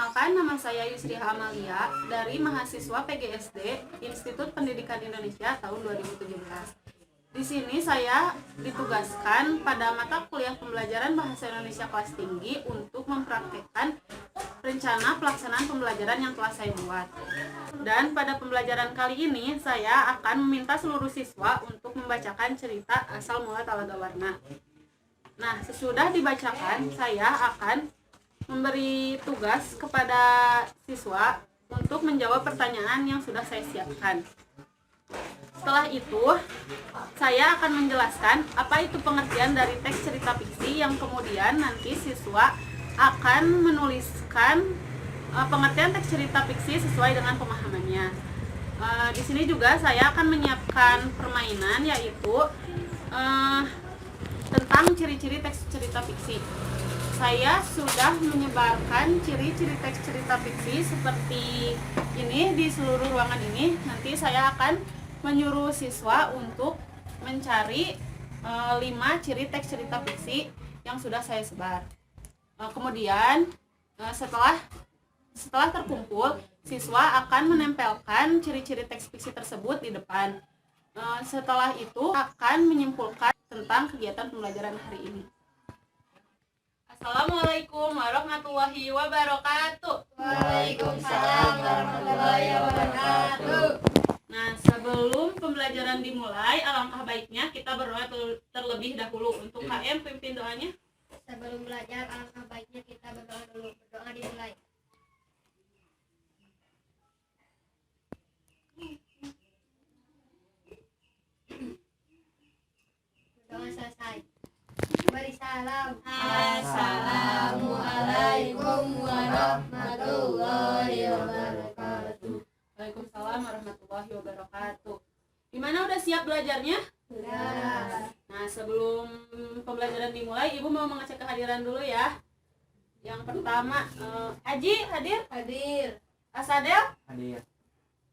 Perkenalkan, nama saya Yusriha Amalia dari mahasiswa PGSD Institut Pendidikan Indonesia tahun 2017. Di sini saya ditugaskan pada mata kuliah pembelajaran Bahasa Indonesia kelas tinggi untuk mempraktikkan rencana pelaksanaan pembelajaran yang telah saya buat. Dan pada pembelajaran kali ini saya akan meminta seluruh siswa untuk membacakan cerita asal mula Talaga Warna. Nah, sesudah dibacakan, saya akan memberi tugas kepada siswa untuk menjawab pertanyaan yang sudah saya siapkan. Setelah itu, saya akan menjelaskan apa itu pengertian dari teks cerita fiksi yang kemudian nanti siswa akan menuliskan pengertian teks cerita fiksi sesuai dengan pemahamannya. Di sini juga saya akan menyiapkan permainan yaitu tentang ciri-ciri teks cerita fiksi. Saya sudah menyebarkan ciri-ciri teks cerita fiksi seperti ini di seluruh ruangan ini. Nanti saya akan menyuruh siswa untuk mencari 5 ciri teks cerita fiksi yang sudah saya sebar. Kemudian setelah terkumpul, siswa akan menempelkan ciri-ciri teks fiksi tersebut di depan. Setelah itu akan menyimpulkan tentang kegiatan pembelajaran hari ini. Assalamualaikum warahmatullahi wabarakatuh. Waalaikumsalam warahmatullahi wabarakatuh. Nah, sebelum pembelajaran dimulai, alangkah baiknya kita berdoa terlebih dahulu. Untuk KM, pimpin doanya. Sebelum belajar, alangkah baiknya kita berdoa dulu. Berdoa dimulai. Berdoa selesai. Beri salam. Assalamualaikum warahmatullahi wabarakatuh. Waalaikumsalam warahmatullahi wabarakatuh. Gimana, udah siap belajarnya? Sudah. Nah, sebelum pembelajaran dimulai, Ibu mau mengecek kehadiran dulu ya. Yang pertama, Aji hadir? Hadir. Asadel? Hadir.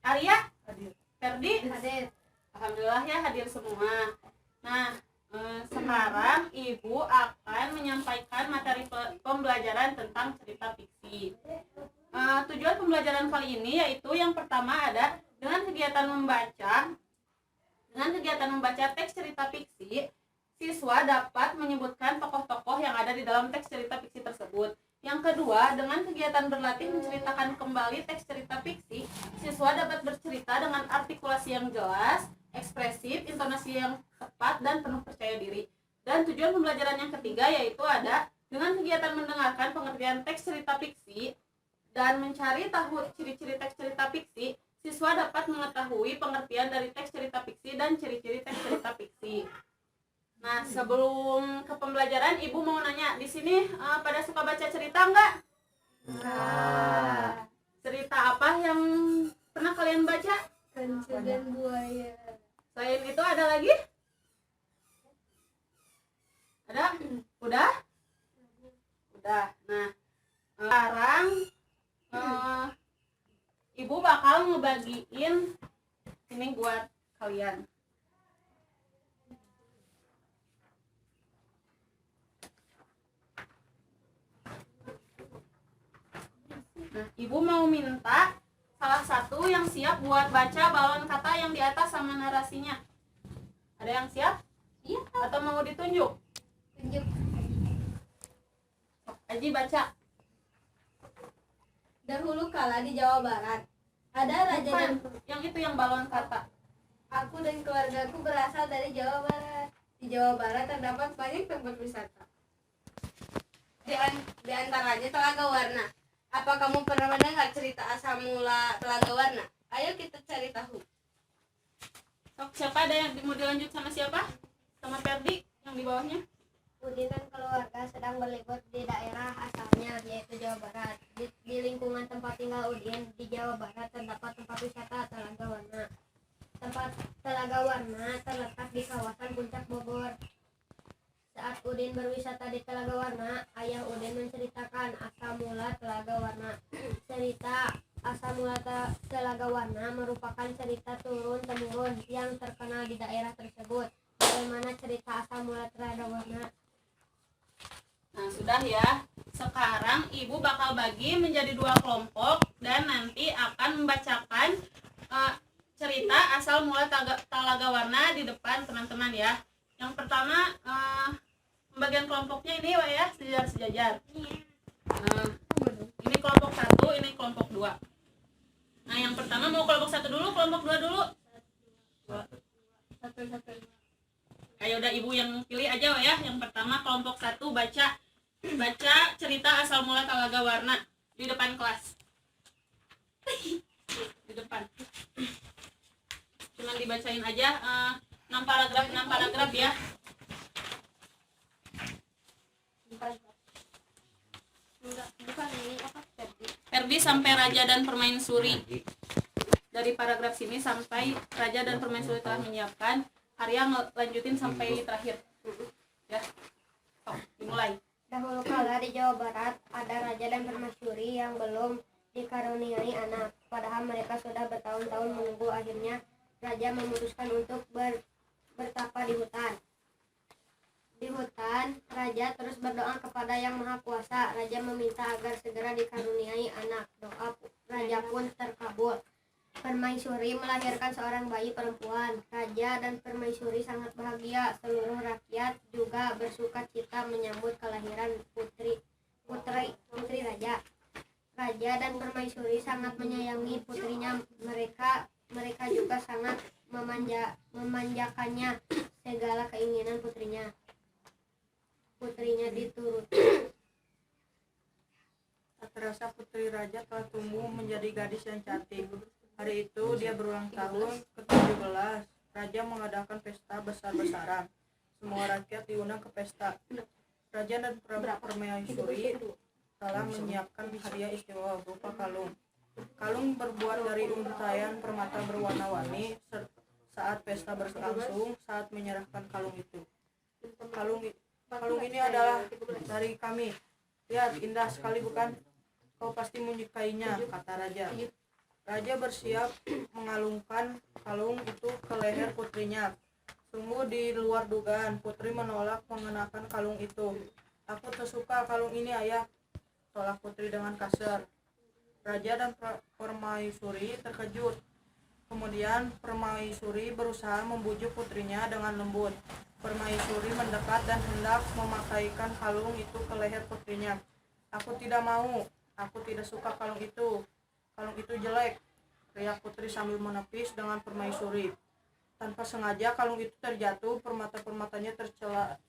Arya? Hadir. Ferdi? Hadir. Alhamdulillah ya, hadir semua. Nah, sekarang Ibu akan menyampaikan materi pembelajaran tentang cerita fiksi. Tujuan pembelajaran kali ini yaitu yang pertama ada dengan kegiatan membaca teks cerita fiksi, siswa dapat menyebutkan tokoh-tokoh yang ada di dalam teks cerita fiksi tersebut. Yang kedua, dengan kegiatan berlatih menceritakan kembali teks cerita fiksi, siswa dapat bercerita dengan artikulasi yang jelas, ekspresif, intonasi yang tepat, dan penuh percaya diri. Dan tujuan pembelajaran yang ketiga yaitu ada dengan kegiatan mendengarkan pengertian teks cerita fiksi dan mencari tahu ciri-ciri teks cerita fiksi, siswa dapat mengetahui pengertian dari teks cerita fiksi dan ciri-ciri teks cerita fiksi. Nah, sebelum ke pembelajaran, Ibu mau nanya, di sini pada suka baca cerita enggak? Nah. Cerita apa yang pernah kalian baca? Kencur dan buaya. Selain itu ada lagi? Ada? Udah? Udah. Nah, sekarang Ibu bakal ngebagiin ini buat kalian. Nah, Ibu mau minta salah satu yang siap buat baca balon kata yang di atas sama narasinya. Ada yang siap? Iya. Atau mau ditunjuk? Tunjuk. Aji baca. Dahulu kala di Jawa Barat ada raja dan Yang itu yang balon kata. aku dan keluargaku berasal dari Jawa Barat. Di Jawa Barat terdapat banyak tempat wisata. Di antaranya Telaga Warna. Apa kamu pernah mendengar cerita asal mula Telaga Warna? Ayo kita cari tahu. Siapa ada yang mau dilanjut sama siapa? Sama Ferdi yang di bawahnya. Udin dan keluarga sedang berlibur di daerah asalnya, yaitu Jawa Barat. Di lingkungan tempat tinggal Udin di Jawa Barat terdapat tempat wisata Telaga Warna. Tempat Telaga Warna terletak di kawasan Puncak Bogor. Saat Udin berwisata di Telaga Warna, ayah Udin menceritakan asal mula Telaga Warna. Cerita asal mula Telaga Warna merupakan cerita turun-temurun yang terkenal di daerah tersebut. Bagaimana cerita asal mula Telaga Warna? Nah, sudah ya. Sekarang ibu bakal bagi menjadi 2 kelompok dan nanti akan membacakan cerita asal mula Talaga Warna di depan teman-teman ya. Yang pertama pembagian kelompoknya ini Wak ya, sejajar-sejajar. Ini kelompok 1, ini kelompok 2. Nah, yang pertama mau kelompok 1 dulu, kelompok 2 dulu. Satu. Ayo udah ibu yang pilih aja Wak ya. Yang pertama kelompok 1 baca cerita asal mula Talaga Warna di depan kelas. Di depan. Cuman dibacain aja 6 paragraf ya. Bukan ini apa Ferdi sampai Raja dan Permaisuri. Dari paragraf sini sampai Raja dan Permaisuri telah menyiapkan, Arya lanjutin sampai terakhir. Ya. Sok, dimulai. Dahulu kala di Jawa Barat ada raja dan permaisuri yang belum dikaruniai anak. Padahal mereka sudah bertahun-tahun menunggu. Akhirnya raja memutuskan untuk bertapa di hutan. Di hutan, raja terus berdoa kepada Yang Maha Kuasa. Raja meminta agar segera dikaruniai anak. Doa raja pun terkabul. Permaisuri melahirkan seorang bayi perempuan. Raja dan permaisuri sangat bahagia. Seluruh rakyat juga bersuka cita menyambut kelahiran putri raja. Raja dan permaisuri sangat menyayangi putrinya. Mereka juga sangat memanjakannya. Segala keinginan putrinya dituruti. Tak terasa putri raja telah tumbuh menjadi gadis yang cantik. Hari itu dia berulang tahun ke-17. Raja mengadakan pesta besar-besaran. Semua rakyat diundang ke pesta. Raja dan permaisuri telah menyiapkan hadiah istimewa berupa kalung. Kalung berbuat dari untayan permata berwarna-warni. Saat pesta berlangsung, saat menyerahkan kalung itu, kalung ini adalah dari kami. Lihat, indah sekali bukan? Kau pasti menyukainya, kata raja. Raja bersiap mengalungkan kalung itu ke leher putrinya. Sungguh di luar dugaan, putri menolak mengenakan kalung itu. Aku tak suka kalung ini, ayah, tolak putri dengan kasar. Raja dan permaisuri terkejut. Kemudian permaisuri berusaha membujuk putrinya dengan lembut. Permaisuri mendekat dan hendak memakaikan kalung itu ke leher putrinya. Aku tidak mau, aku tidak suka kalung itu. Kalung itu jelek, teriak putri sambil menepis dengan permaisuri. Tanpa sengaja kalung itu terjatuh, permata-permatanya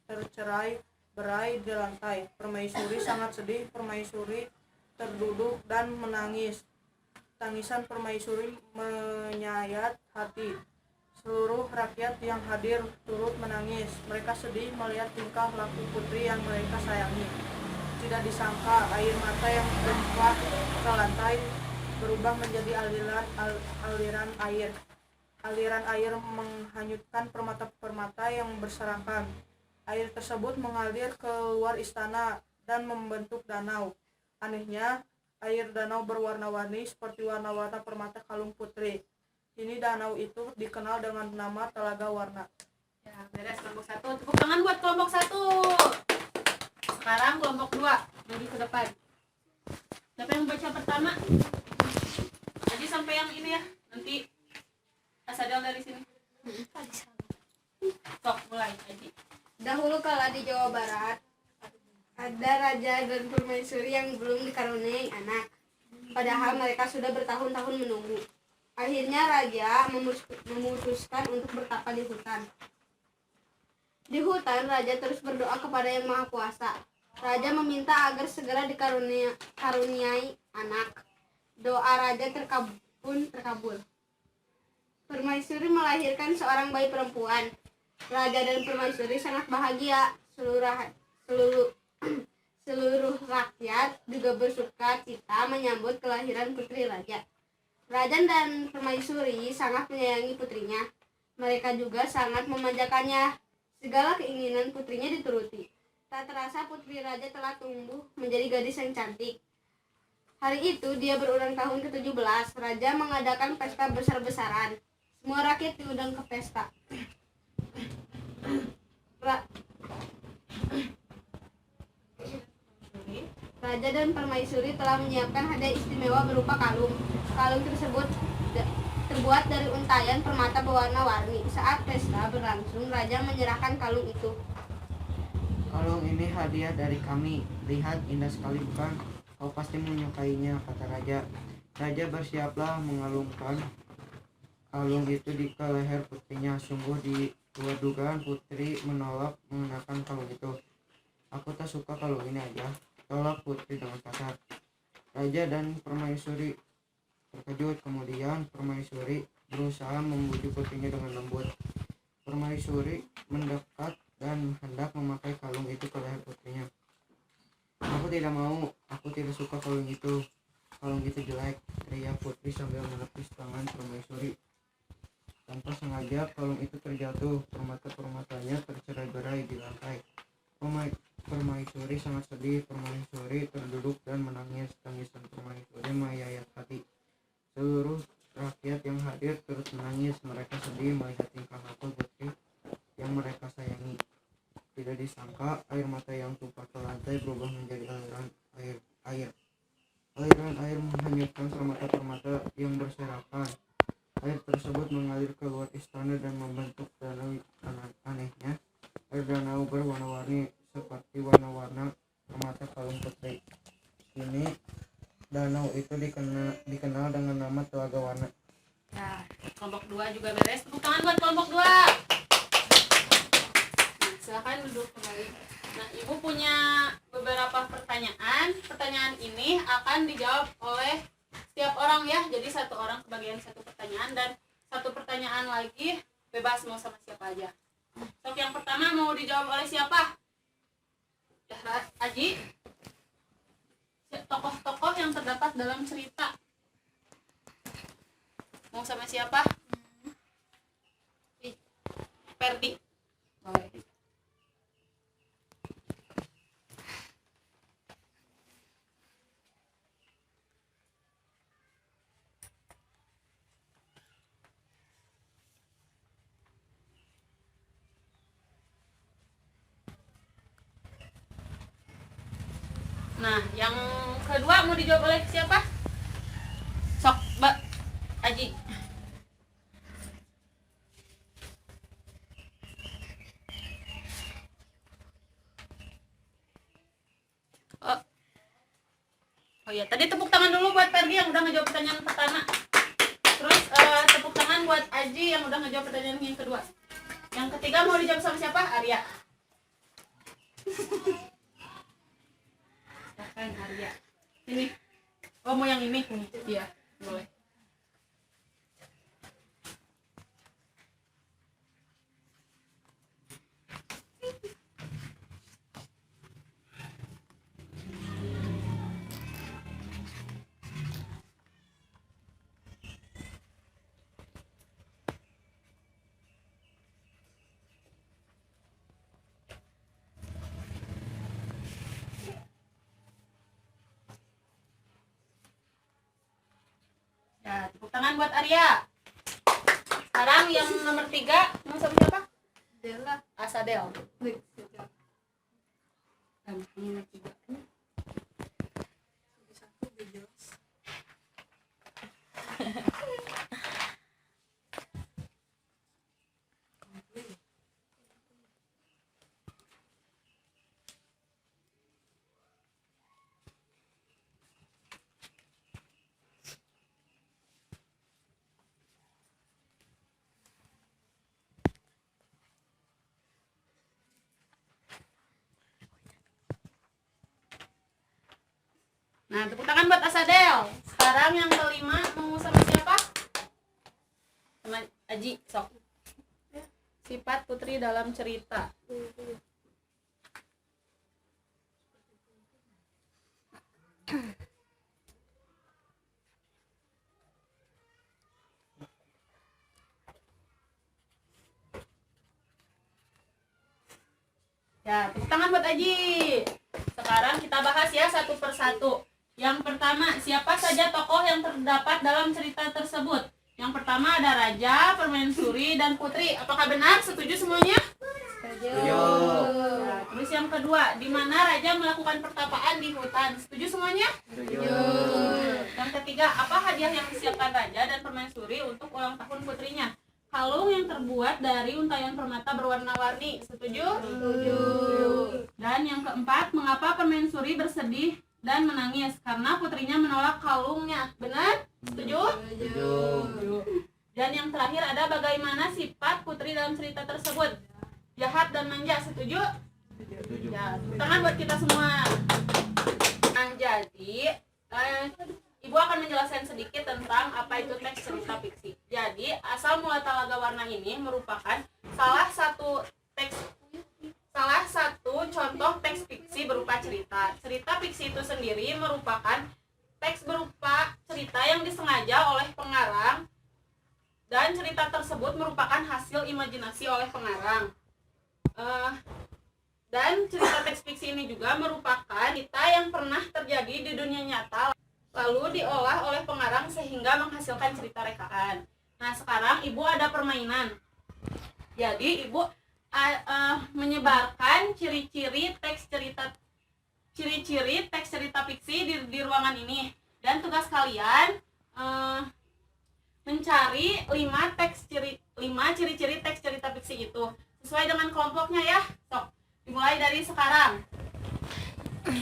tercerai berai di lantai. Permaisuri sangat sedih, permaisuri terduduk dan menangis. Tangisan permaisuri menyayat hati. Seluruh rakyat yang hadir turut menangis. Mereka sedih melihat tingkah laku putri yang mereka sayangi. Tidak disangka air mata yang tumpah ke lantai berubah menjadi aliran air. Aliran air menghanyutkan permata-permata yang berserakan. Air tersebut mengalir keluar istana dan membentuk danau. Anehnya, air danau berwarna-warni seperti warna-warna permata kalung putri. Ini danau itu dikenal dengan nama Talaga Warna. Ya, beres kelompok 1. Tepuk tangan buat kelompok 1. Sekarang kelompok 2, jadi ke depan. Siapa yang baca pertama? Jadi sampai yang ini ya. Nanti Asadel dari sini. Sok, mulai. Aji. Dahulu kala di Jawa Barat ada raja dan permaisuri yang belum dikaruniai anak. Padahal mereka sudah bertahun-tahun menunggu. Akhirnya raja memutuskan untuk bertapa di hutan. Di hutan, raja terus berdoa kepada Yang Maha Kuasa. Raja meminta agar segera dikaruniai anak. Doa raja terkabul. Permaisuri melahirkan seorang bayi perempuan. Raja dan permaisuri sangat bahagia. Seluruh rakyat juga bersuka cita menyambut kelahiran putri raja. Raja dan permaisuri sangat menyayangi putrinya. Mereka juga sangat memanjakannya. Segala keinginan putrinya dituruti. Tak terasa putri raja telah tumbuh menjadi gadis yang cantik. Hari itu dia berulang tahun ke-17. Raja mengadakan pesta besar-besaran. Semua rakyat diundang ke pesta. Raja dan permaisuri telah menyiapkan hadiah istimewa berupa kalung. Kalung tersebut terbuat dari untayan permata berwarna-warni. Saat pesta berlangsung, Raja menyerahkan kalung itu. Kalung ini hadiah dari kami. Lihat, indah sekali bukan? Kau pasti menyukainya, kata raja. Raja bersiaplah mengalungkan kalung itu di ke leher putrinya. Sungguh di luar dugaan putri menolak mengenakan kalung itu. Aku tak suka kalung ini aja, tolak putri dengan kasar. Raja dan permaisuri terkejut. Kemudian permaisuri berusaha membujuk putrinya dengan lembut. Permaisuri mendekat dan hendak memakai kalung itu ke leher putrinya. Aku tidak mau, aku tidak suka kalung itu. Kalung itu jelek, teriak putri sambil menepis tangan permaisuri. Tanpa sengaja kalung itu terjatuh, permata-permatanya tercerai-berai di lantai. Permaisuri sangat sedih. Permaisuri terduduk dan menangis. Tangisan permaisuri menyayat hati. Seluruh rakyat yang hadir turut menangis. Mereka sedih melihat tingkah laku putri yang mereka sayangi. Tidak disangka air mata yang tumpah ke lantai berubah menjadi aliran air. Aliran air menghanyutkan permata-permata yang berserakan. Air tersebut mengalir keluar istana dan membentuk danau. Anehnya, air danau berwarna-warni seperti warna-warna permata kalung putri. Kini danau itu dikenal dengan nama Telaga Warna. Nah, kelompok 2 juga beres. Tepuk tangan buat kelompok 2. Silakan duduk kembali. Nah, Ibu punya beberapa pertanyaan. Pertanyaan ini akan dijawab oleh setiap orang ya. Jadi satu orang kebagian satu pertanyaan dan satu pertanyaan lagi bebas mau sama siapa aja. Sok yang pertama mau dijawab oleh siapa? Aji. Tokoh-tokoh yang terdapat dalam cerita. Mau sama siapa? Ferdi. Boleh. Nah, yang kedua mau dijawab oleh siapa? Sok, Mbak Aji. Oh iya, tadi tepuk tangan dulu buat Ferdi yang udah ngejawab pertanyaan pertama. Terus tepuk tangan buat Aji yang udah ngejawab pertanyaan yang kedua. Yang ketiga mau dijawab sama siapa? Arya. Silakan Arya. Ini. Oh, mau yang ini? Iya, boleh. Ya, tepuk tangan buat Arya. Sekarang yang nomor 3 mau sama siapa? Dela. Asadel. Nomor 3. Nah, tepuk tangan buat Asadel. Sekarang yang kelima mau sama siapa? Sama Aji, sok. Sifat putri dalam cerita. Ya, tepuk tangan buat Aji. Sekarang kita bahas ya satu persatu. Yang pertama, siapa saja tokoh yang terdapat dalam cerita tersebut? Yang pertama ada raja, permaisuri, dan putri. Apakah benar? Setuju semuanya? Setuju. Nah, terus yang yang kedua, di mana raja melakukan pertapaan di hutan. Setuju semuanya? Setuju. Yang ketiga, apa hadiah yang disiapkan raja dan permaisuri untuk ulang tahun putrinya? Kalung yang terbuat dari untayan permata berwarna-warni. Setuju? Setuju. Dan yang keempat, mengapa permaisuri bersedih dan menangis? Karena putrinya menolak kalungnya. Benar? Setuju? Setuju. Dan yang terakhir ada bagaimana sifat putri dalam cerita tersebut? Jahat dan manja. Setuju? Setuju. Ya, tepuk tangan buat kita semua. Nah, jadi Ibu akan menjelaskan sedikit tentang apa itu teks cerita fiksi. Jadi, asal mula Talaga Warna ini merupakan salah satu contoh teks fiksi berupa cerita. Cerita fiksi itu sendiri merupakan teks berupa cerita yang disengaja oleh pengarang, dan cerita tersebut merupakan hasil imajinasi oleh pengarang. Dan cerita teks fiksi ini juga merupakan cerita yang pernah terjadi di dunia nyata, lalu diolah oleh pengarang sehingga menghasilkan cerita rekaan. Nah, sekarang Ibu ada permainan. Jadi Ibu menyebarkan ciri-ciri teks cerita fiksi di ruangan ini. Dan tugas kalian mencari 5 ciri-ciri teks cerita fiksi itu sesuai dengan kelompoknya ya. Sok, dimulai dari sekarang.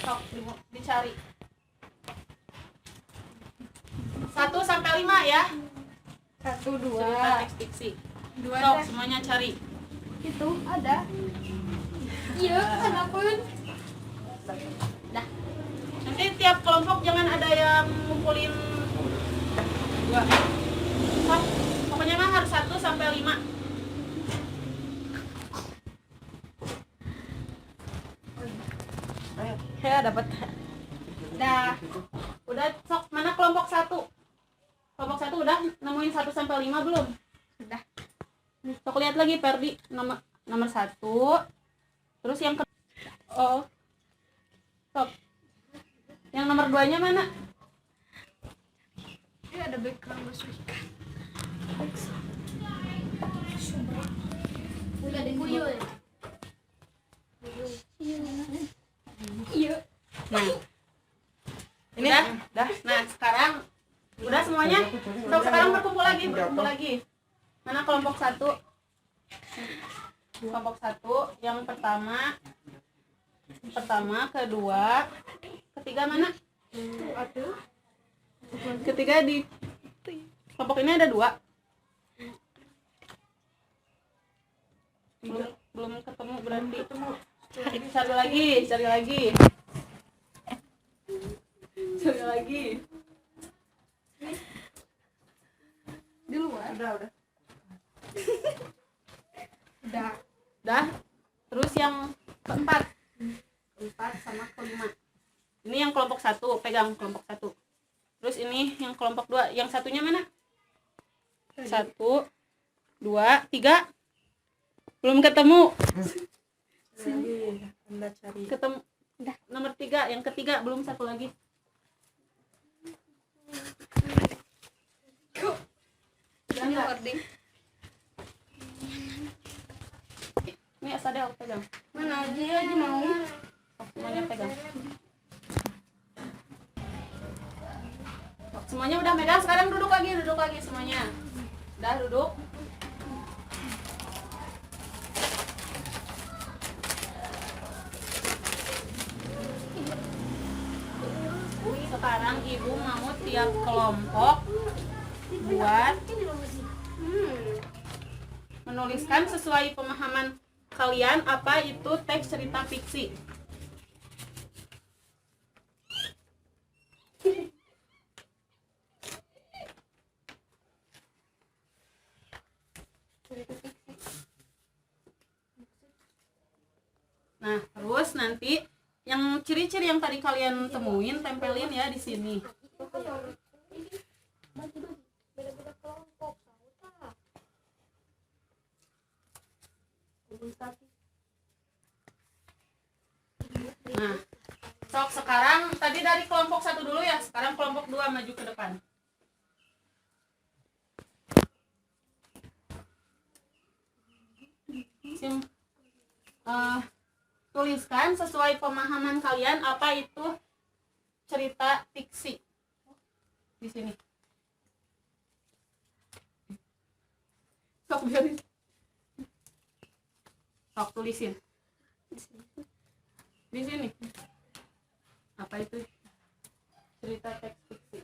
Sok, dicari 1 sampai 5 ya. 1, 2. Cerita teks fiksi. 2 Sok, semuanya cari. Itu ada. Iya, ada pun. Dah. Nanti tiap kelompok jangan ada yang ngumpulin 2. Sok, pokoknya mah harus 1 sampai 5. Ya dapat. Dah. Udah, sok, mana kelompok 1? Kelompok 1 udah nemuin 1 sampai 5 belum? Udah. Sok lihat lagi Perdi, nomor 1. Terus yang sok. Yang nomor 2-nya mana? Ini ada background musik. Udah ada kuyul. Iya. Nah, Ini udah. dah. Nah, sekarang udah semuanya? Sok, sekarang berkumpul lagi. Mana kelompok 1? Kelompok 1 yang pertama, kedua, ketiga mana? Aduh. Ketiga di kelompok ini ada 2. Belum ketemu berarti. Cari lagi. Di luar. Udah. Dah. Terus yang keempat sama kelima. Ini yang kelompok 1, pegang kelompok 1. Terus ini yang kelompok 2, yang satunya mana? 1, 2, 3. Belum ketemu. Lagi Anda cari. Ketemu. Dah, nomor 3, yang ketiga belum, satu lagi. Udah Ini enggak? wording. Ini asal aku pegang. Mana aja mau. Semuanya pegang. Semuanya udah megang, sekarang duduk lagi semuanya. Udah duduk. Sekarang Ibu mau tiap kelompok buat menuliskan sesuai pemahaman kalian apa itu teks cerita fiksi. Nah, terus nanti yang ciri-ciri yang tadi kalian temuin tempelin ya di sini. Beda-beda kelompok. Nah, sok sekarang tadi dari kelompok 1 dulu ya, sekarang kelompok 2 maju ke depan. Tuliskan sesuai pemahaman kalian apa itu cerita fiksi. Di sini. Sok biarin. Sok tulisin. Di sini. Apa itu cerita teks fiksi?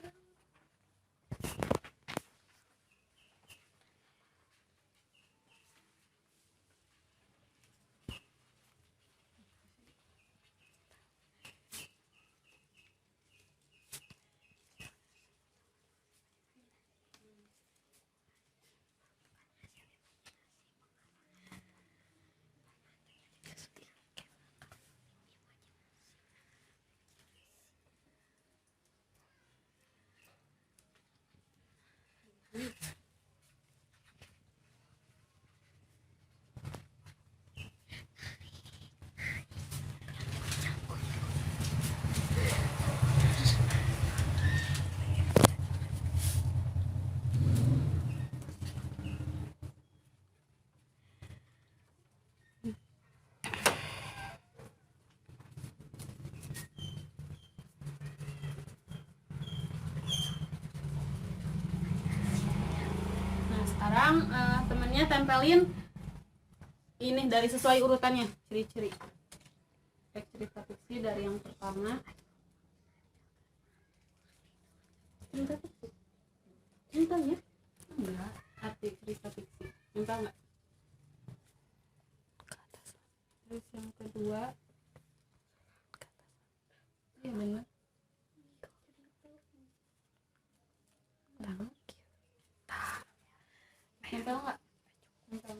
Sekarang temennya tempelin ini dari sesuai urutannya, ciri-ciri teks cerita fiksi dari yang pertama. Cinta ya? Enggak, arti cerita fiksi. Cinta enggak? Terus yang kedua, iya benar. Nempel nggak? Nempel.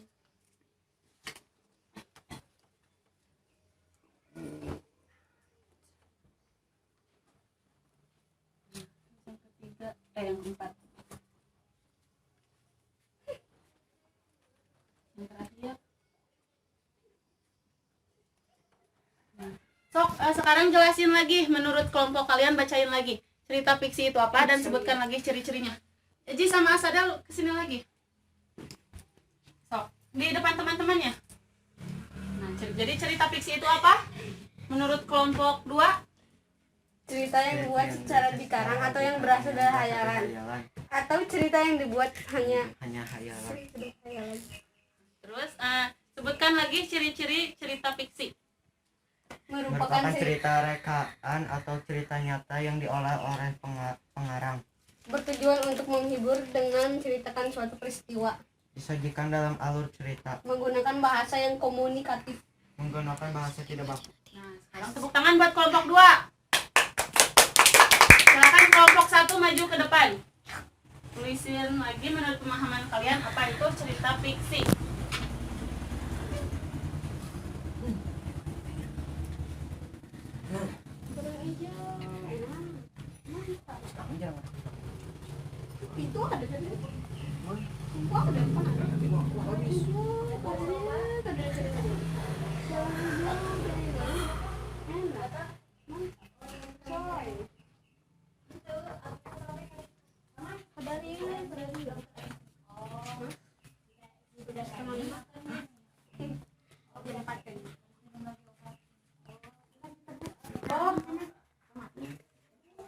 Yang ketiga, yang keempat. Yang terakhir. Sok, sekarang jelasin lagi menurut kelompok kalian, bacain lagi cerita fiksi itu apa dan sebutkan lagi ciri-cirinya. Ji sama Asadel kesini lagi. Sok, di depan teman-temannya. Nah, jadi cerita fiksi itu apa? Menurut kelompok 2? Cerita yang dibuat secara dikarang atau yang berasal dari hayalan, atau cerita yang dibuat hanya hayalan. Terus sebutkan lagi ciri-ciri cerita fiksi. merupakan cerita rekaan atau cerita nyata yang diolah oleh pengarang, bertujuan untuk menghibur dengan ceritakan suatu peristiwa, disajikan dalam alur cerita, menggunakan bahasa yang komunikatif, menggunakan bahasa tidak baku. Nah, sekarang tepuk tangan buat kelompok 2. Silakan kelompok 1 maju ke depan. Tulisin lagi menurut pemahaman kalian apa itu cerita fiksi. itu ada dari wah ada apa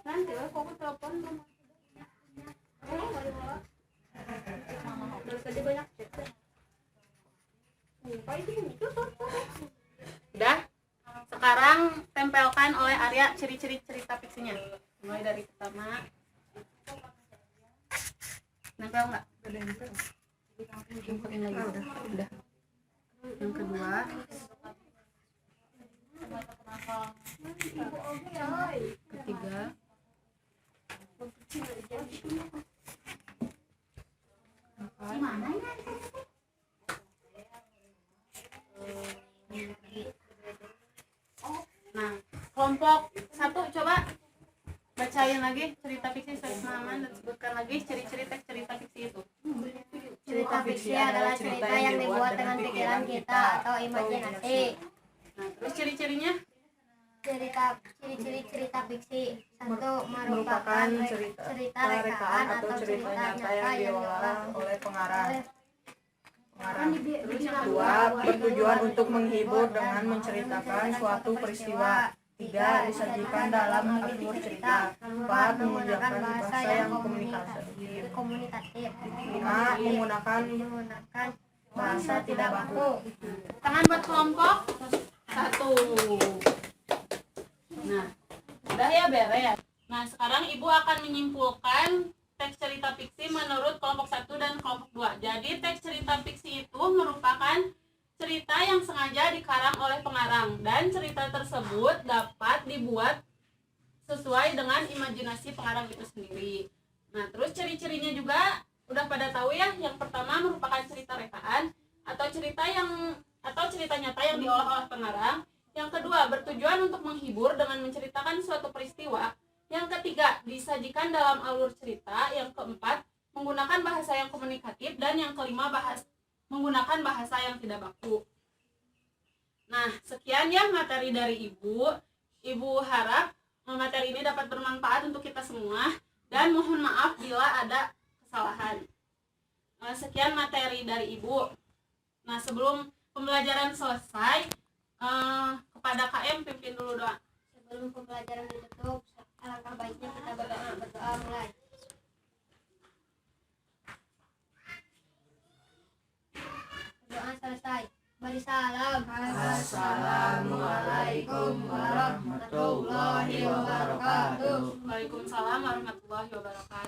nanti aku telepon Udah? Sekarang tempelkan oleh Arya ciri-ciri cerita fiksinya. Mulai dari pertama. Nempel nggak? Temperin lagi udah. Yang kedua. Ketiga. Nah, kelompok 1 coba bacain lagi cerita fiksi sesuai pemahaman dan sebutkan lagi ciri-ciri teks cerita fiksi itu. cerita fiksi adalah cerita yang dibuat dengan pikiran kita atau imajinasi. Nah, terus ciri-cirinya? Ciri-ciri cerita fiksi. 1. Merupakan cerita rekaan atau cerita nyata yang diolah oleh pengarang. pengarang. Terus yang Dua, bertujuan untuk menghibur dengan menceritakan suatu peristiwa. Tiga, disajikan dalam alur cerita. Empat, menggunakan bahasa yang komunikatif. Lima, menggunakan bahasa tidak baku. tangan buat kelompok 1. Nah, udah ya beres. Nah, sekarang Ibu akan menyimpulkan teks cerita fiksi menurut kelompok 1 dan kelompok 2. Jadi, teks cerita fiksi itu merupakan cerita yang sengaja dikarang oleh pengarang dan cerita tersebut dapat dibuat sesuai dengan imajinasi pengarang itu sendiri. Nah, terus ciri-cirinya juga udah pada tahu ya. Yang pertama merupakan cerita rekaan atau cerita nyata yang diolah oleh pengarang. Yang kedua, bertujuan untuk menghibur dengan menceritakan suatu peristiwa. Yang ketiga, disajikan dalam alur cerita. Yang keempat, menggunakan bahasa yang komunikatif. Dan yang kelima, menggunakan bahasa yang tidak baku. Nah, sekian ya materi dari Ibu. Ibu harap materi ini dapat bermanfaat untuk kita semua. Dan mohon maaf bila ada kesalahan. Sekian materi dari Ibu. Nah, sebelum pembelajaran selesai, kepada KM pimpin dulu doa. Sebelum pembelajaran ditutup, alangkah baiknya kita berdoa mulai. Doa selesai. Beri salam. Assalamualaikum warahmatullahi wabarakatuh. Waalaikumsalam warahmatullahi wabarakatuh.